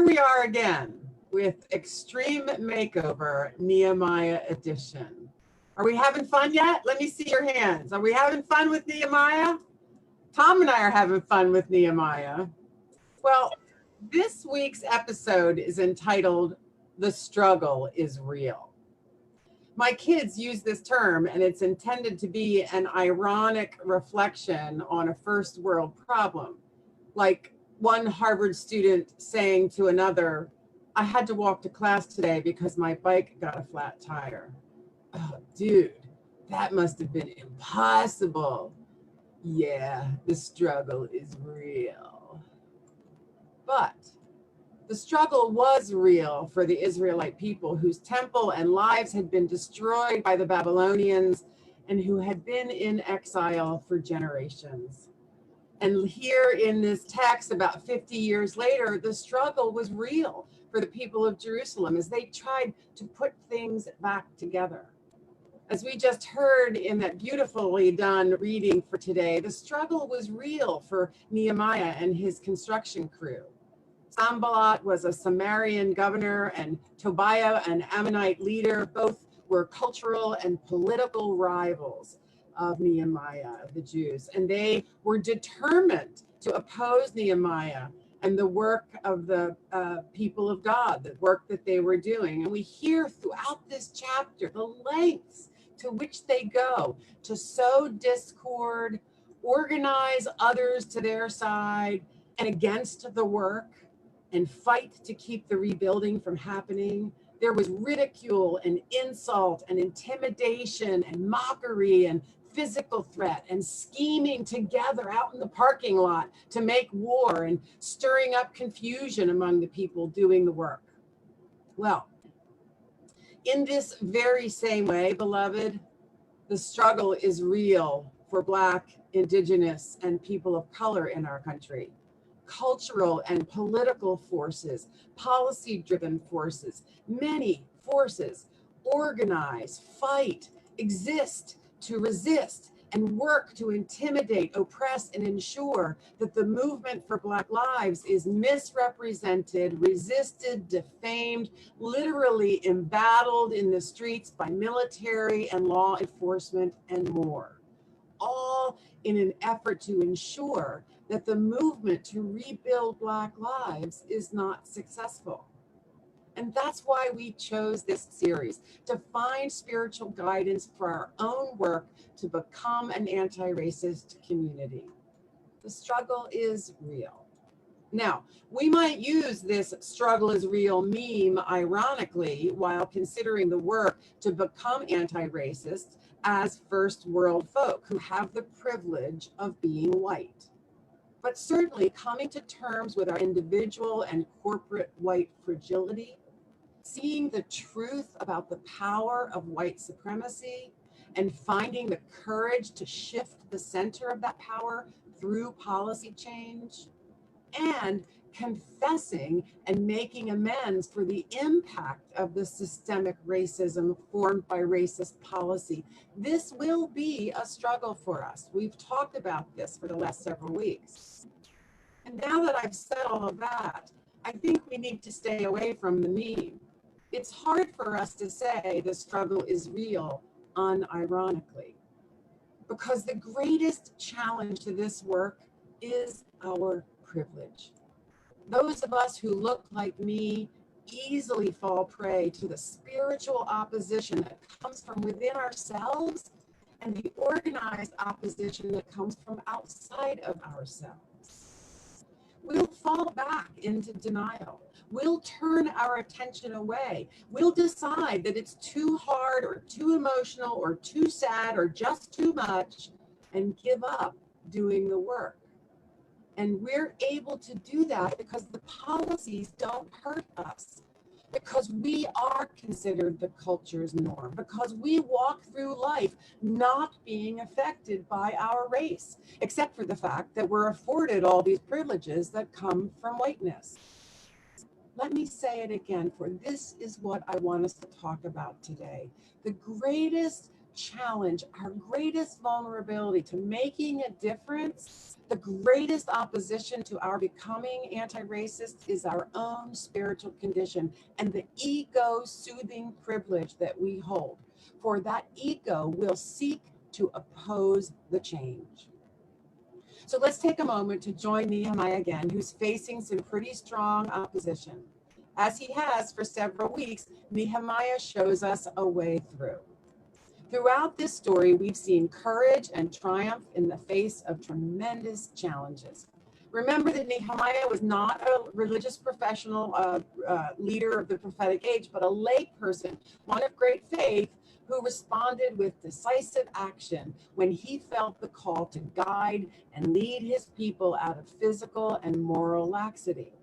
we are again with Extreme Makeover Nehemiah Edition. Are we having fun yet? Let me see your hands. Are we having fun with Nehemiah? Tom and I are having fun with Nehemiah. Well, this week's episode is entitled, "The Struggle is Real." My kids use this term, and it's intended to be an ironic reflection on a first world problem. Like one Harvard student saying to another, "I had to walk to class today because my bike got a flat tire." Oh, dude, that must have been impossible. Yeah, the struggle is real. But the struggle was real for the Israelite people whose temple and lives had been destroyed by the Babylonians and who had been in exile for generations. And here in this text, about 50 years later, the struggle was real for the people of Jerusalem as they tried to put things back together. As we just heard in that beautifully done reading for today, the struggle was real for Nehemiah and his construction crew. Sanballat was a Samaritan governor and Tobiah an Ammonite leader. Both were cultural and political rivals of Nehemiah, the Jews, and they were determined to oppose Nehemiah and the work of the people of God, the work that they were doing. And we hear throughout this chapter the lengths to which they go to sow discord, organize others to their side and against the work, and fight to keep the rebuilding from happening. There was ridicule and insult and intimidation and mockery and physical threat and scheming together out in the parking lot to make war and stirring up confusion among the people doing the work. Well, in this very same way, beloved, the struggle is real for Black, Indigenous, and people of color in our country. Cultural and political forces, policy-driven forces, many forces organize, fight, exist to resist, and work to intimidate, oppress, and ensure that the movement for Black lives is misrepresented, resisted, defamed, literally embattled in the streets by military and law enforcement and more, all in an effort to ensure that the movement to rebuild Black lives is not successful. And that's why we chose this series, to find spiritual guidance for our own work to become an anti-racist community. The struggle is real. Now, we might use this struggle is real meme ironically while considering the work to become anti-racist as first world folk who have the privilege of being white. But certainly coming to terms with our individual and corporate white fragility, seeing the truth about the power of white supremacy, and finding the courage to shift the center of that power through policy change, and confessing and making amends for the impact of the systemic racism formed by racist policy. This will be a struggle for us. We've talked about this for the last several weeks. And now that I've said all of that, I think we need to stay away from the meme. It's hard for us to say the struggle is real unironically, because the greatest challenge to this work is our privilege. Those of us who look like me easily fall prey to the spiritual opposition that comes from within ourselves and the organized opposition that comes from outside of ourselves. We'll fall back into denial. We'll turn our attention away. We'll decide that it's too hard or too emotional or too sad or just too much and give up doing the work. And we're able to do that because the policies don't hurt us, because we are considered the culture's norm, because we walk through life not being affected by our race, except for the fact that we're afforded all these privileges that come from whiteness. Let me say it again, for this is what I want us to talk about today. The greatest challenge, our greatest vulnerability to making a difference, the greatest opposition to our becoming anti-racist is our own spiritual condition and the ego-soothing privilege that we hold. For that ego will seek to oppose the change. So let's take a moment to join Nehemiah again, who's facing some pretty strong opposition. As he has for several weeks, Nehemiah shows us a way through. Throughout this story, we've seen courage and triumph in the face of tremendous challenges. Remember that Nehemiah was not a religious professional leader of the prophetic age, but a lay person, one of great faith, who responded with decisive action when he felt the call to guide and lead his people out of physical and moral laxity.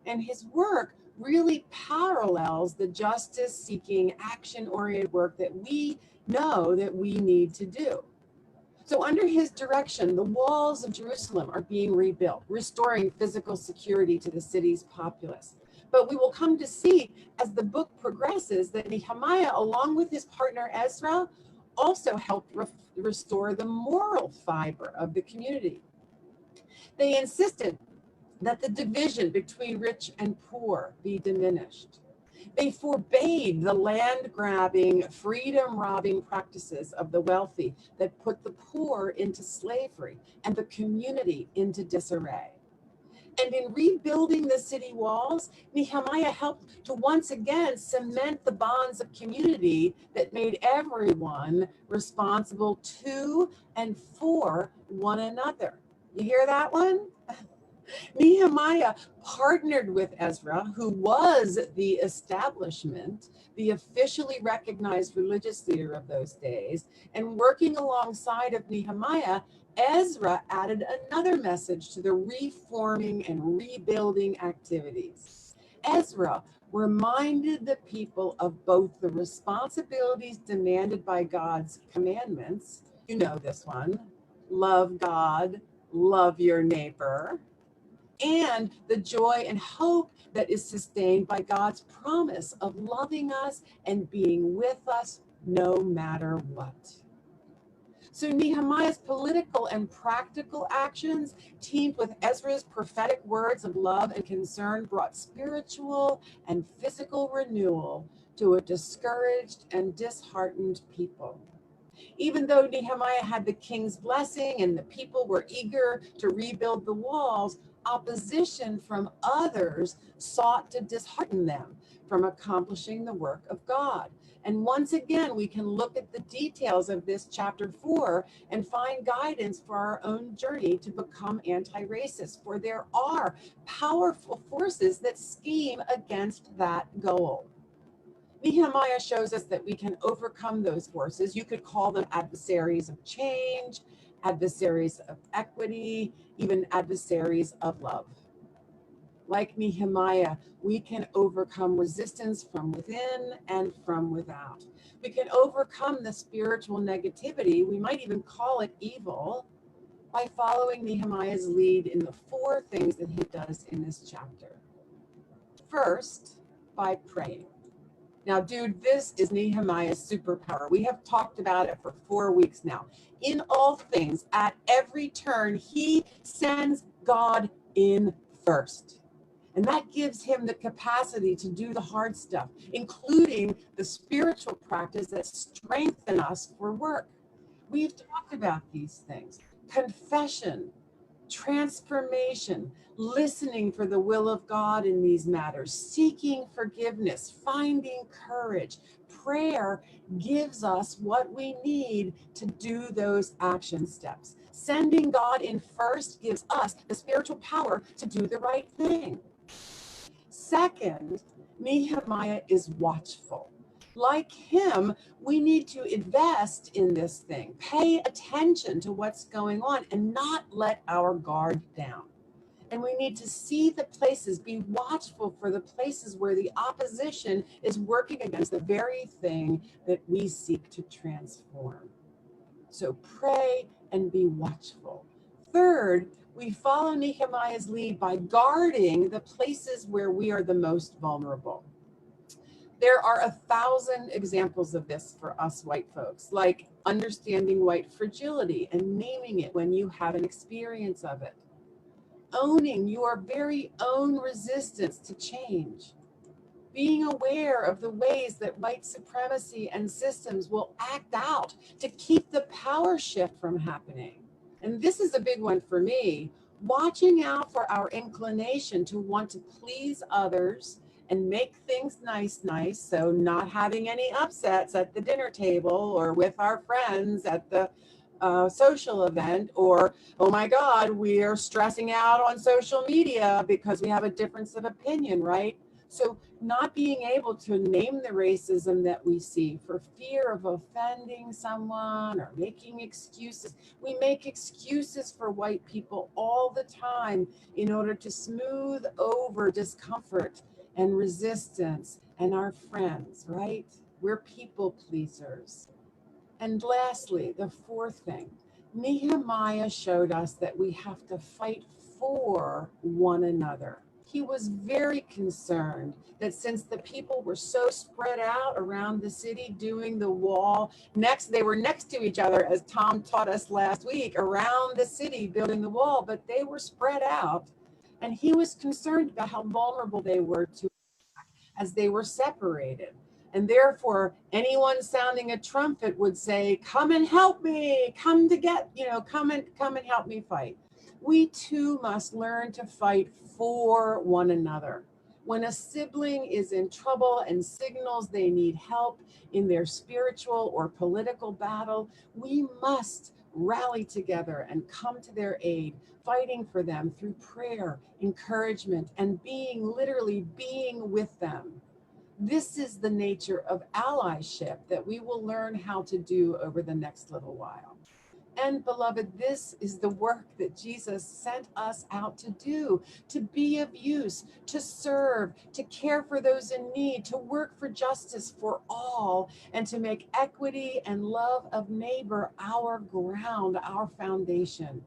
And his work really parallels the justice-seeking, action-oriented work that we know that we need to do. So under his direction, the walls of Jerusalem are being rebuilt, restoring physical security to the city's populace. But we will come to see as the book progresses that Nehemiah, along with his partner Ezra, also helped restore the moral fiber of the community. They insisted that the division between rich and poor be diminished. They forbade the land-grabbing, freedom-robbing practices of the wealthy that put the poor into slavery and the community into disarray. And in rebuilding the city walls, Nehemiah helped to once again cement the bonds of community that made everyone responsible to and for one another. You hear that one? Nehemiah partnered with Ezra, who was the establishment, the officially recognized religious leader of those days, and working alongside of Nehemiah, Ezra added another message to the reforming and rebuilding activities. Ezra reminded the people of both the responsibilities demanded by God's commandments, you know this one, love God, love your neighbor, and the joy and hope that is sustained by God's promise of loving us and being with us no matter what. So Nehemiah's political and practical actions, teamed with Ezra's prophetic words of love and concern, brought spiritual and physical renewal to a discouraged and disheartened people. Even though Nehemiah had the king's blessing and the people were eager to rebuild the walls, opposition from others sought to dishearten them from accomplishing the work of God. And once again, we can look at the details of this chapter 4 and find guidance for our own journey to become anti-racist, for there are powerful forces that scheme against that goal. Nehemiah shows us that we can overcome those forces. You could call them adversaries of change, adversaries of equity, even adversaries of love. Like Nehemiah, we can overcome resistance from within and from without. We can overcome the spiritual negativity, we might even call it evil, by following Nehemiah's lead in the 4 things that he does in this chapter. First, by praying. Now, dude, this is Nehemiah's superpower. We have talked about it for 4 weeks now. In all things, at every turn, he sends God in first. And that gives him the capacity to do the hard stuff, including the spiritual practice that strengthen us for work. We've talked about these things: confession, transformation, listening for the will of God in these matters, seeking forgiveness, finding courage. Prayer gives us what we need to do those action steps. Sending God in first gives us the spiritual power to do the right thing. Second, Nehemiah is watchful. Like him, we need to invest in this thing, pay attention to what's going on, and not let our guard down. And we need to see the places, be watchful for the places where the opposition is working against the very thing that we seek to transform. So pray and be watchful. Third, we follow Nehemiah's lead by guarding the places where we are the most vulnerable. There are 1,000 examples of this for us white folks, like understanding white fragility and naming it when you have an experience of it, owning your very own resistance to change, being aware of the ways that white supremacy and systems will act out to keep the power shift from happening. And this is a big one for me, watching out for our inclination to want to please others and make things nice. So not having any upsets at the dinner table or with our friends at the social event, or, oh my God, we are stressing out on social media because we have a difference of opinion, right? So not being able to name the racism that we see for fear of offending someone or making excuses. We make excuses for white people all the time in order to smooth over discomfort and resistance and our friends, right? We're people pleasers. And lastly, the fourth thing, Nehemiah showed us that we have to fight for one another. He was very concerned that since the people were so spread out around the city doing the wall, they were next to each other, as Tom taught us last week, around the city building the wall, but they were spread out. And he was concerned about how vulnerable they were to as they were separated. And therefore, anyone sounding a trumpet would say, come and help me, come and help me fight. We too must learn to fight for one another. When a sibling is in trouble and signals they need help in their spiritual or political battle, we must rally together and come to their aid, fighting for them through prayer, encouragement, and literally being with them. This is the nature of allyship that we will learn how to do over the next little while. And beloved, this is the work that Jesus sent us out to do, to be of use, to serve, to care for those in need, to work for justice for all, and to make equity and love of neighbor our ground, our foundation.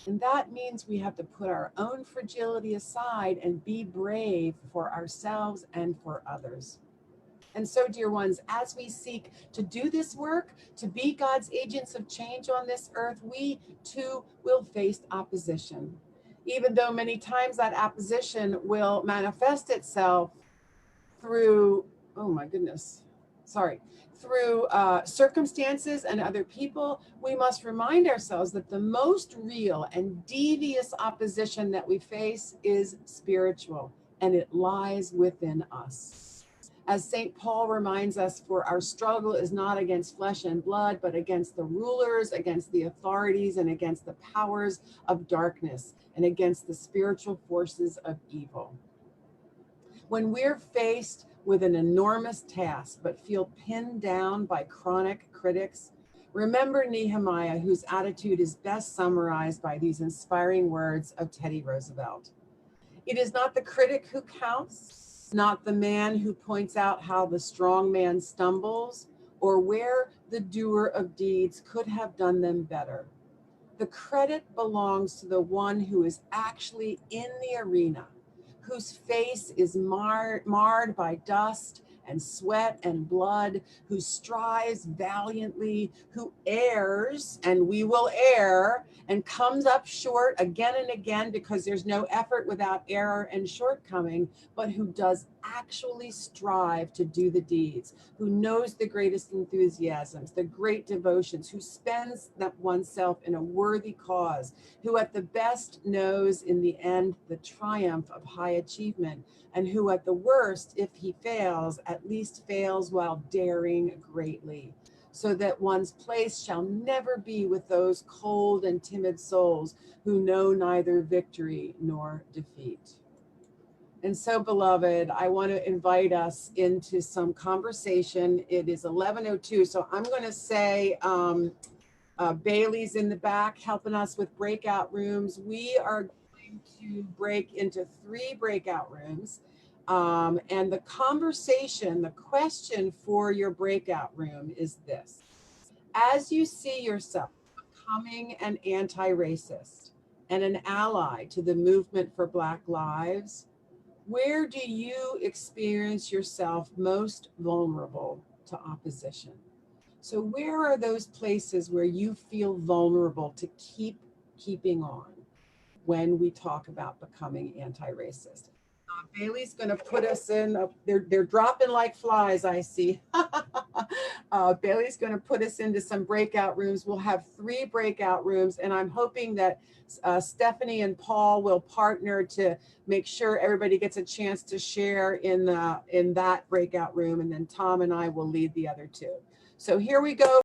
And that means we have to put our own fragility aside and be brave for ourselves and for others. And so, dear ones, as we seek to do this work, to be God's agents of change on this earth, we too will face opposition. Even though many times that opposition will manifest itself through, oh my goodness, through circumstances and other people, we must remind ourselves that the most real and devious opposition that we face is spiritual, and it lies within us. As St. Paul reminds us, for our struggle is not against flesh and blood, but against the rulers, against the authorities, and against the powers of darkness, and against the spiritual forces of evil. When we're faced with an enormous task, but feel pinned down by chronic critics, remember Nehemiah, whose attitude is best summarized by these inspiring words of Teddy Roosevelt. It is not the critic who counts, not the man who points out how the strong man stumbles or where the doer of deeds could have done them better. The credit belongs to the one who is actually in the arena, whose face is marred by dust and sweat and blood, who strives valiantly, who errs, and we will err, and comes up short again and again, because there's no effort without error and shortcoming, but who does actually strive to do the deeds, who knows the greatest enthusiasms, the great devotions, who spends oneself in a worthy cause, who at the best knows in the end the triumph of high achievement, and who at the worst, if he fails, at least fails while daring greatly, so that one's place shall never be with those cold and timid souls who know neither victory nor defeat. And so, beloved, I want to invite us into some conversation. It is 11:02, so I'm going to say Bailey's in the back helping us with breakout rooms. We are going to break into 3 breakout rooms. And the question for your breakout room is this. As you see yourself becoming an anti-racist and an ally to the movement for Black lives, Where do you experience yourself most vulnerable to opposition? So where are those places where you feel vulnerable to keeping on when we talk about becoming anti-racist? Bailey's going to put us in. They're dropping like flies, I see. Bailey's going to put us into some breakout rooms. We'll have 3 breakout rooms, and I'm hoping that Stephanie and Paul will partner to make sure everybody gets a chance to share in that breakout room, and then Tom and I will lead the other 2. So here we go.